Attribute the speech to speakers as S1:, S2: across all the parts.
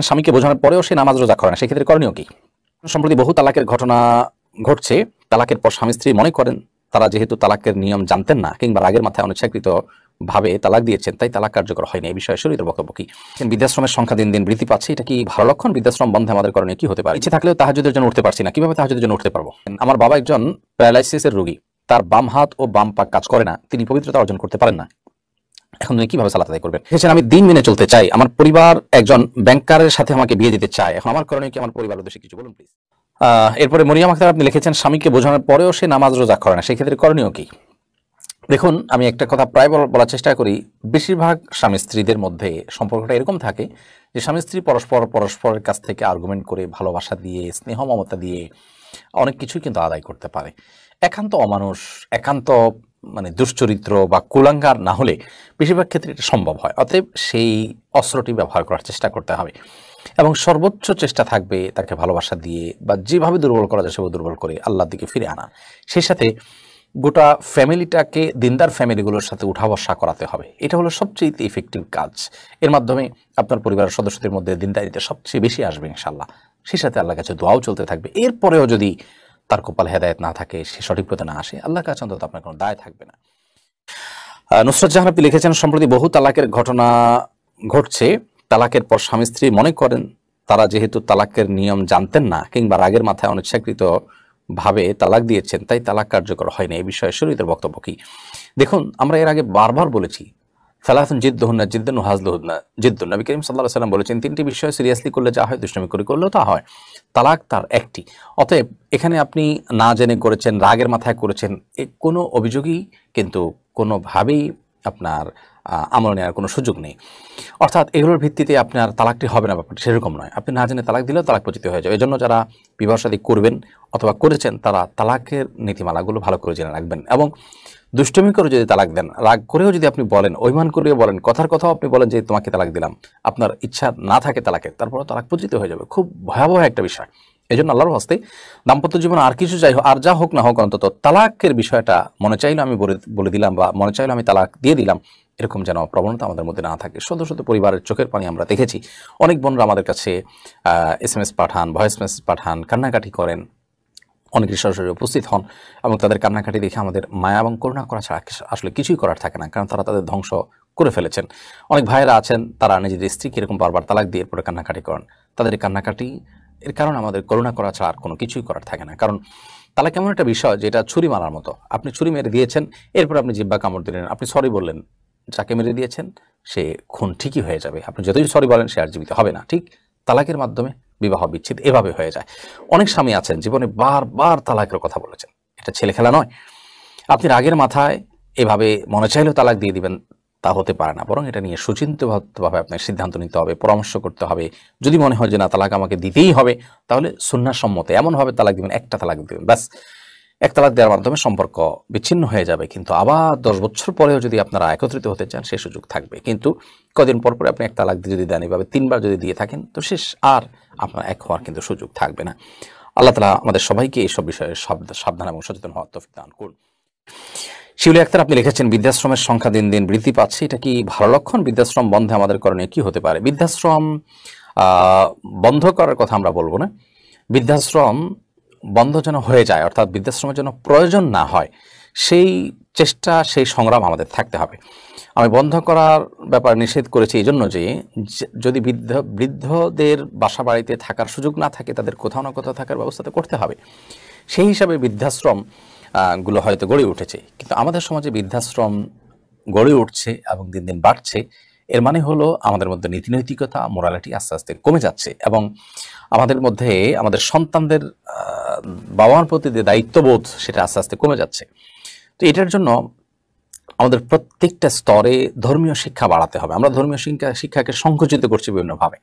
S1: স্বামীকে বোঝানোর পরেও সে নামাজ রোজা করে না, সেক্ষেত্রে করণীয় কি? সম্প্রতি বহু তালাকের ঘটনা ঘটছে। তালাকের পর স্বামী স্ত্রী মনে করেন তারা যেহেতু তালাকের নিয়ম জানতেন না কিংবা রাগের মাথায় অনিচ্ছাকৃত ভাবে তালাক দিয়েছেন, তাই তালাক কার্যকর হয়নি। এই বিষয়ে শরীয়তের বক্তব্য কি? বৃদ্ধাশ্রমের সংখ্যা দিন দিন বৃদ্ধি পাচ্ছে, এটা কি ভালো লক্ষণ? বৃদ্ধাশ্রম বন্ধে আমাদের করণীয় কি হতে পারে? ইচ্ছে থাকলেও তাহাজ্জুদের জন্য উঠতে পারছি না, কিভাবে তাহাজ্জুদের জন্য উঠতে পারবো? আমার বাবা একজন প্যারালাইসিসের রোগী, তার বাম হাত ও বাম পা কাজ করে না, তিনি পবিত্রতা অর্জন করতে পারেন না। এখন তিনি কিভাবে সালাত আদায় করবেন? আমি দিন মেনে চলতে চাই, আমার পরিবার একজন ব্যাংকারের সাথে আমাকে বিয়ে দিতে চায়, এখন আমার করণীয় কি? আমার পরিবার উদ্দেশ্যে কিছু বলুন প্লিজ। এরপরে মরিয়াম আক্তার আপনি লিখেছেন স্বামীকে বোঝানোর পরেও সে নামাজ রোজা করে না, সেক্ষেত্রে করণীয় কি? দেখুন, আমি একটা কথা প্রায় বলার চেষ্টা করি, বেশিরভাগ স্বামী স্ত্রীদের মধ্যে সম্পর্কটা এরকম থাকে যে স্বামী স্ত্রী পরস্পরের কাছ থেকে আর্গুমেন্ট করে, ভালোবাসা দিয়ে, স্নেহ মমতা দিয়ে অনেক কিছুই কিন্তু আদায় করতে পারে। একান্ত অমানুষ, একান্ত দুশ্চরিত্র বা কুলাঙ্গার না হলে বেশিরভাগ ক্ষেত্রে এটা সম্ভব হয়। অতএব সেই অস্ত্রটি ব্যবহার করার চেষ্টা করতে হবে এবং সর্বোচ্চ চেষ্টা থাকবে তাকে ভালোবাসা দিয়ে বা যেভাবে দুর্বল করা যায় সেভাবে দুর্বল করে আল্লাহর দিকে ফিরে আনা। সেই সাথে গোটা ফ্যামিলিটাকে দিনদার ফ্যামিলিগুলোর সাথে উঠা বসা করাতে হবে। এটা হলো সবচেয়ে ইফেক্টিভ কাজ। এর মাধ্যমে আপনার পরিবারের সদস্যদের মধ্যে দিনদারিতা সবচেয়ে বেশি আসবে ইনশাআল্লাহ। সেই সাথে আল্লাহর কাছে দোয়াও চলতে থাকবে। এরপরেও যদি তার কপালে হেদায়েত না থাকে, সে সঠিক পথে না আসে, আল্লাহর কাছে অন্তত আপনার কোনো দায় থাকবে না। নুসরাত জাহান আপনি লিখেছেন সম্প্রতি বহু তালাকের ঘটনা ঘটছে। তালাকের পর স্বামী স্ত্রী মনে করেন তারা যেহেতু তালাকের নিয়ম জানতেন না কিংবা রাগের মাথায় অনিচ্ছাকৃত ভাবে তালাক দিয়েছেন, তাই তালাক কার্যকর হয়নি। এই বিষয়ে শরীয়তের বক্তব্য কি? দেখুন, আমরা এর আগে বারবার বলেছি, সালাতুন জিদ্দুহুন্না জিদ্দান ওয়া হাজলুহুন্না জিদ্দুন। নবী করিম সাল্লাল্লাহু আলাইহি ওয়াসাল্লাম বলেছেন, তিনটি বিষয় সিরিয়াসলি করলে যা হয়, দুষ্টুমি করে করলেও তা হয়। তালাক তার একটি। অতএব এখানে আপনি না জেনে করেছেন, রাগের মাথায় করেছেন, কোনো অভিযোগই কিন্তু কোনোভাবেই আপনার আমল নেওয়ার কোনো সুযোগ নেই। অর্থাৎ এগুলোর ভিত্তিতে আপনার তালাকটি হবে না, ব্যাপারটা সেরকম নয়। আপনি না জেনে তালাক দিলেও তালাক পতিত হয়ে যাবে। এজন্য যারা বিবাহ শাদী করবেন অথবা করেছেন, তারা তালাকের নীতিমালাগুলো ভালো করে জেনে রাখবেন এবং দুষ্টমি করে যদি তালাক দেন, রাগ করেও যদি আপনি বলেন, অভিমান করেও বলেন, কথার কথাও আপনি বলেন যে তোমাকে তালাক দিলাম, আপনার ইচ্ছা না থাকে তালাকের, তারপরে তালাক পতিত হয়ে যাবে। খুব ভয়াবহ একটা বিষয়। এই জন্য আল্লাহর হস্তে দাম্পত্য জীবন আর কিছু যাই হোক, আর যা হোক না হোক, অন্তত তালাকের বিষয়টা মনে চাইলে আমি বলে দিলাম বা মনে চাইলে আমি তালাক দিয়ে দিলাম, এরকম যেন প্রবণতা আমাদের মধ্যে না থাকে। শত শত পরিবারের চোখের পানি আমরা দেখেছি। অনেক বোনরা আমাদের কাছে SMS পাঠান, ভয়েস মেসেজ পাঠান, কান্নাকাটি করেন, অনেকে সরাসরি উপস্থিত হন এবং তাদের কান্নাকাটি দেখে আমাদের মায়া এবং করুণা করা ছাড়া আসলে কিছুই করার থাকে না, কারণ তারা তাদের ধ্বংস করে ফেলেছেন। অনেক ভাইয়েরা আছেন, তারা নিজেদের স্ত্রীকে এরকম বারবার তালাক দিয়ে এরপরে কান্নাকাটি করেন। তাদের কান্নাকাটি এর কারণ আমাদের করুণা করা ছাড়া আর কোনো কিছুই করার থাকে না। কারণ তালাক এমন একটা বিষয় যেটা ছুরি মারার মতো। আপনি ছুরি মেরে দিয়েছেন, এরপর আপনি জিহ্বা কামড় দিলেন, আপনি সরি বললেন, যাকে মেরে দিয়েছেন সে খুন ঠিকই হয়ে যাবে। আপনি যতই সরি বলেন, সে আর জীবিত হবে না। ঠিক তালাকের মাধ্যমে বিবাহ বিচ্ছেদ এভাবে হয়ে যায়। অনেক স্বামী আছেন জীবনে বারবার তালাকের কথা বলেছেন। এটা ছেলে খেলা নয়। আপনি রাগের মাথায় এভাবে মনে চাইলেও তালাক দিয়ে দিবেন, তা হতে পারে না। বরং এটা নিয়ে সুচিন্তিতভাবে আপনার সিদ্ধান্ত নিতে হবে, পরামর্শ করতে হবে। যদি মনে হয় যে না, তালাক আমাকে দিতেই হবে, তাহলে সুন্নাহ সম্মতে এমনভাবে তালাক দিবেন, একটা তালাক দিবেন, ব্যাস। এক তালাক দেওয়ার মাধ্যমে সম্পর্ক বিচ্ছিন্ন হয়ে যাবে। কিন্তু আবার 10 বছর পরেও যদি আপনারা একত্রিত হতে চান, সে সুযোগ থাকবে। কিন্তু কদিন পর পরে আপনি এক তালাক দিয়ে যদি দেন, এভাবে 3 বার যদি দিয়ে থাকেন, তো শেষ, আর আপনার এক হওয়ার কিন্তু সুযোগ থাকবে না। আল্লাহ তাআলা আমাদের সবাইকে এইসব বিষয়ে সাবধান এবং সচেতন হওয়ার তৌফিক দান করুন। শিউলি আক্তার আপনি লিখেছেন বৃদ্ধাশ্রমের সংখ্যা দিন দিন বৃদ্ধি পাচ্ছে, এটা কি ভালো লক্ষণ? বৃদ্ধাশ্রম বন্ধে আমাদের করণীয় কি হতে পারে? বৃদ্ধাশ্রম বন্ধ করার কথা আমরা বলবো না। বৃদ্ধাশ্রম বন্ধ যেন হয়ে যায়, অর্থাৎ বৃদ্ধাশ্রমের জন্য প্রয়োজন না হয়, সেই চেষ্টা, সেই সংগ্রাম আমাদের থাকতে হবে। আমি বন্ধ করার ব্যাপার নিষেধ করেছি এই জন্য যে যদি বৃদ্ধদের বাসা বাড়িতে থাকার সুযোগ না থাকে, তাদের কোথাও না কোথাও থাকার ব্যবস্থা তো করতে হবে। সেই হিসাবে বৃদ্ধাশ্রম গুলো হয়তো গড়ে উঠেছে, কিন্তু আমাদের সমাজে বৃদ্ধাশ্রম গড়ে উঠছে এবং দিন দিন বাড়ছে। এর মানে হলো আমাদের মধ্যে নীতিনৈতিকতা, মোরালিটি আস্তে আস্তে কমে যাচ্ছে এবং আমাদের মধ্যে আমাদের সন্তানদের বাবা মার প্রতি যে দায়িত্ববোধ, সেটা আস্তে আস্তে কমে যাচ্ছে। তো এটার জন্য আমাদের প্রত্যেকটা স্তরে ধর্মীয় শিক্ষা বাড়াতে হবে। আমরা ধর্মীয় শিক্ষাকে সংকুচিত করছি বিভিন্নভাবে।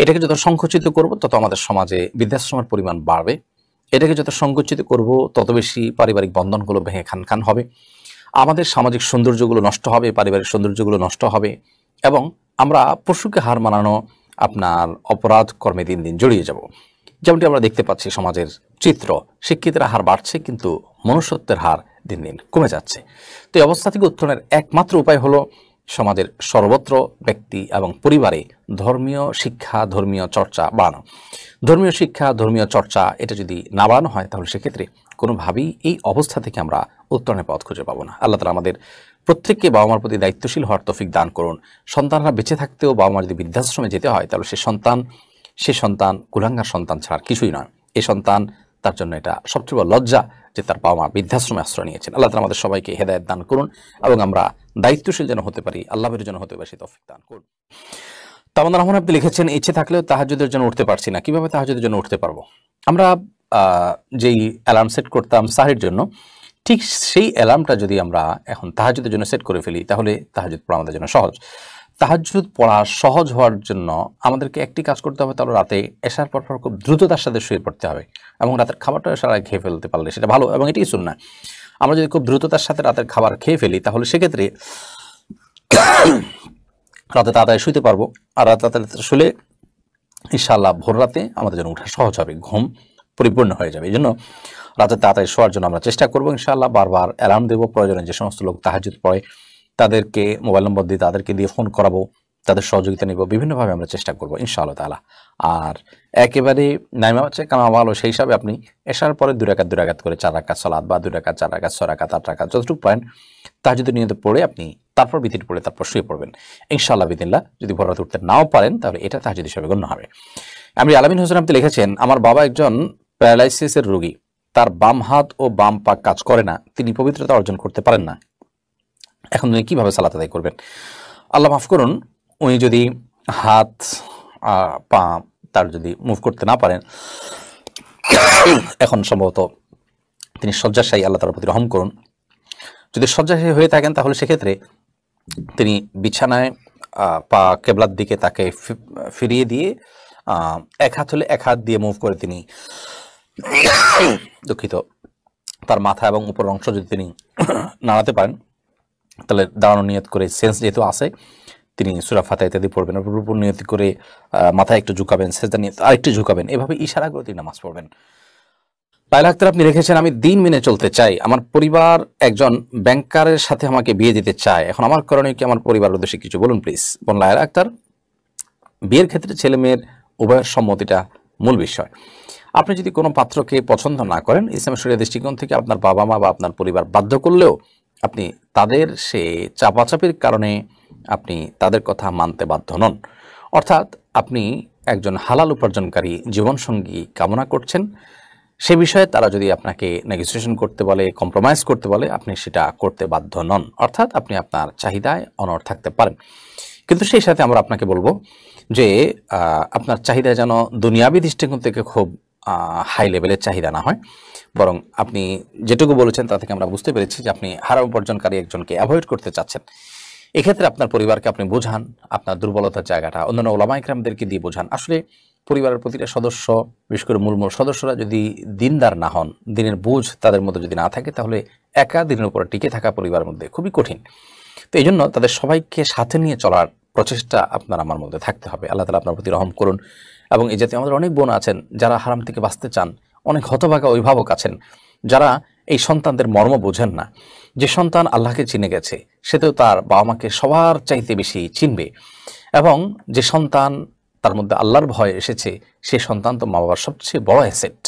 S1: এটাকে যত সংকুচিত করব, তত আমাদের সমাজে বৃদ্ধাশ্রমের পরিমাণ বাড়বে। এটাকে যত সংকুচিত করব, তত বেশি পারিবারিক বন্ধনগুলো ভেঙে খান খান হবে, আমাদের সামাজিক সৌন্দর্যগুলো নষ্ট হবে, পারিবারিক সৌন্দর্যগুলো নষ্ট হবে এবং আমরা পশুকে হার মানানো আপনার অপরাধ কর্মে দিন দিন জড়িয়ে যাব। যেমনটি আমরা দেখতে পাচ্ছি সমাজের চিত্র, শিক্ষিতের হার বাড়ছে কিন্তু মনুষ্যত্বের হার দিন দিন কমে যাচ্ছে। তো এই অবস্থা থেকে উত্তরণের একমাত্র উপায় হলো সমাজের সর্বত্র ব্যক্তি এবং পরিবারে ধর্মীয় শিক্ষা, ধর্মীয় চর্চা বাড়ানো। ধর্মীয় শিক্ষা, ধর্মীয় চর্চা এটা যদি না বাড়ানো হয় তাহলে সেক্ষেত্রে কোনোভাবেই এই অবস্থা থেকে আমরা উত্তরণের পথ খুঁজে পাবো না। আল্লাহ তাআলা আমাদের প্রত্যেককে বাবা মার প্রতি দায়িত্বশীল হওয়ার তৌফিক দান করুন। সন্তানরা বেঁচে থাকতেও বাবা মা যদি বৃদ্ধাশ্রমে যেতে হয় তাহলে সে সন্তান কুলাঙ্গার সন্তান ছাড়া কিছুই নয়। এই সন্তান তার জন্য এটা সবচেয়ে বড় লজ্জা যে তার বাবা মা বৃদ্ধাশ্রমে আশ্রয় নিয়েছেন। আল্লাহ তাআলা আমাদের সবাইকে হেদায়েত দান করুন এবং আমরা দায়িত্বশীল যেন হতে পারি, আল্লাহর জন্য হতে পারি, সেই তৌফিক দান করুন। তামান্না রহমান আপনি লিখেছেন, ইচ্ছে থাকলেও তাহাজ্জুদের জন্য উঠতে পারছি না, কিভাবে তাহাজ্জুদের জন্য উঠতে পারবো? আমরা যেই অ্যালার্ম সেট করতাম সাহির জন্য, ঠিক সেই অ্যালার্মটা যদি আমরা এখন তাহাজ্জুদের জন্য সেট করে ফেলি তাহলে তাহাজ্জুদ পড়া আমাদের জন্য সহজ। তাহাজ্জুদ পড়া সহজ হওয়ার জন্য আমাদেরকে একটি কাজ করতে হবে, তাহলে রাতে এশার পর খুব দ্রুততার সাথে শুয়ে পড়তে হবে এবং রাতের খাবারটা এশার আগে খেয়ে ফেলতে পারলে সেটা ভালো, এবং এটাই সুন্নাহ। আমরা যদি খুব দ্রুততার সাথে রাতের খাবার খেয়ে ফেলি তাহলে সেক্ষেত্রে রাতে তাড়াতাড়ি শুতে পারবো, আর রাতে তাড়াতাড়ি শুলে ইনশাআল্লাহ ভোর রাতে আমাদের জন্য ওঠা সহজ হবে, ঘুম পরিপূর্ণ হয়ে যাবে। এই জন্য রাতে তাড়াতাড়ি শোয়ার জন্য আমরা চেষ্টা করবো ইনশাআল্লাহ। বারবার অ্যালার্ম দেবো, প্রয়োজনে যে সমস্ত লোক তাহাজ্জুদ পড়ে তাদেরকে মোবাইল নম্বর দিয়ে তাদেরকে দিয়ে ফোন করাবো, তাদের সহযোগিতা নিব, বিভিন্নভাবে আমরা চেষ্টা করবো ইনশাআল্লাহ তাআলা। আর একেবারে নাইমা হচ্ছে কামা ভালো, সেই হিসাবে আপনি এশার পরে 2 রাকাত করে 4 রাকাত সালাত বা 2 রাকাত 4 রাকাত 6 রাকাত 8 রাকাত যতটুকু পারেন তাহাজ্জুদের নিয়তে পড়ে আপনি তারপর বিতির পড়ে তারপর শুয়ে পড়বেন ইনশাআল্লাহ বিদিল্লাহ। যদি ভোর রাতে উঠতে নাও পারেন তাহলে এটা তাহাজ্জুদ হিসেবে গণ্য হবে। আমি আলামিন হোসেন আপনি লিখেছেন, আমার বাবা একজন প্যারালাইসিসের রোগী, তার বাম হাত ও বাম পা কাজ করে না, তিনি পবিত্রতা অর্জন করতে পারেন না, এখন উনি কিভাবে সালাত আদায় করবেন? আল্লাহ মাফ করুন, উনি যদি হাত পা তার যদি মুভ করতে না পারেন, এখন সম্ভবত তিনি শয্যাশায়ী, আল্লাহ তাআলার প্রতি রহম করুন। যদি শয্যাশায়ী হয়ে থাকেন তাহলে সেক্ষেত্রে তিনি বিছানায় পা কেবলার দিকে তাকে ফিরিয়ে দিয়ে এক হাত হলে এক হাত দিয়ে মুভ করে তিনি দুঃখিত তার মাথা এবং উপর অংশ যদি তিনি নাড়াতে পারেন তাহলে দাঁড়ানো নিয়ত করে, সেন্স যেহেতু আছে, তিনি সূরা ফাতিহা ইত্যাদি পড়বেন, উপর নিয়ত করে মাথায় একটু ঝুঁকাবেন, সেজদা নিয়ত আরেকটু ঝুঁকাবেন, এভাবে ইশারা করে তিনি নামাজ পড়বেন। পায়লা আক্তার আপনি রেখেছেন, আমি দিন মেনে চলতে চাই, আমার পরিবার একজন ব্যাংকারের সাথে আমাকে বিয়ে দিতে চায়, এখন আমার করণীয় কি? আমার পরিবারের উদ্দেশ্যে কিছু বলুন প্লিজ। বোন লায়লা আক্তার, বিয়ের ক্ষেত্রে ছেলে মেয়ের উভয়ের সম্মতিটা মূল বিষয়। আপনি যদি কোনো পাত্রকে পছন্দ না করেন, ইসলামের শরীয়তের দৃষ্টিকোণ থেকে আপনার বাবা মা বা আপনার পরিবার বাধ্য করলেও আপনি তাদের সে চাপাচাপির কারণে আপনি তাদের কথা মানতে বাধ্য নন। অর্থাৎ আপনি একজন হালাল উপার্জনকারী জীবনসঙ্গী কামনা করছেন, সে বিষয়ে তারা যদি আপনাকে নেগোসিয়েশন করতে বলে, কম্প্রোমাইজ করতে বলে, আপনি সেটা করতে বাধ্য নন। অর্থাৎ আপনি আপনার চাহিদায় অনড় থাকতে পারেন, কিন্তু সেই সাথে আমরা আপনাকে বলবো যে আপনার চাহিদা যেন দুনিয়াবী দৃষ্টিকোণ থেকে খুব হাই লেভেলের চাহিদা না হয়, বরং আপনি যেটুকু বলেছেন তা থেকে আমরা বুঝতে পেরেছি যে আপনি হারাম উপার্জনকারী একজনকে অ্যাভয়েড করতে চাচ্ছেন। এক্ষেত্রে আপনার পরিবারকে আপনি বোঝান আপনার দুর্বলতার জায়গাটা, অন্যান্য ওলামা ইকরামদেরকে দিয়ে বোঝান। আসলে পরিবারের প্রতিটা সদস্য, বিশেষ করে মূল সদস্যরা যদি দিনদার না হন, দিনের বোঝ তাদের মধ্যে যদি না থাকে, তাহলে একা দিনের উপরে টিকে থাকা পরিবারের মধ্যে খুবই কঠিন। তো এই জন্য তাদের সবাইকে সাথে নিয়ে চলার প্রচেষ্টা আপনার আমার মধ্যে থাকতে হবে। আল্লাহ তাআলা আপনার প্রতি রহম করুন। এবং এই জাতীয় আমাদের অনেক বোন আছেন যারা হারাম থেকে বাঁচতে চান, অনেক হতভাগা অভিভাবক আছেন যারা এই সন্তানদের মর্ম বোঝেন না। যে সন্তান আল্লাহকে চিনে গেছে সে তো তার বাবা মাকে সবার চাইতে বেশি চিনবে, এবং যে সন্তান তার মধ্যে আল্লাহর ভয় এসেছে সে সন্তান তো মা বাবার সবচেয়ে বড় অ্যাসেট।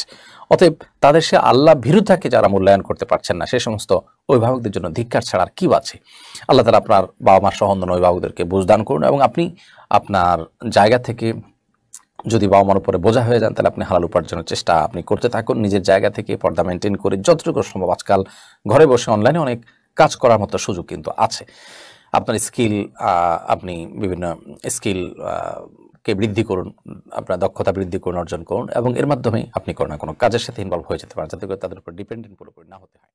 S1: অতএব তাদের সে আল্লাহ ভীরুতাকে যারা মূল্যায়ন করতে পারছেন না, সে সমস্ত অভিভাবকদের জন্য ধিক্কার ছাড়া আর কি আছে। আল্লাহ তাআলা আপনার বাবা মার সহ অন্যান্য অভিভাবকদেরকে বুঝদান করুন, এবং আপনি আপনার জায়গা থেকে যদি বাবা মার উপরে বোঝা হয়ে যান তাহলে আপনি হালাল উপার্জনের চেষ্টা আপনি করতে থাকুন, নিজের জায়গা থেকে পর্দা মেনটেন করে যতটুকু সম্ভব। আজকাল ঘরে বসে অনলাইনে অনেক কাজ করার মতো সুযোগ কিন্তু আছে। আপনার স্কিল, আপনি বিভিন্ন স্কিল কে বৃদ্ধি করুন, আপনার দক্ষতা বৃদ্ধি করুন, অর্জন করুন, এবং এর মাধ্যমে আপনি কোনো না কোনো কাজের সাথে ইনভলভ হয়ে যেতে পারেন, যাতে করে তাদের উপর ডিপেন্ডেন্ট পুরোপুরি না হতে হয়।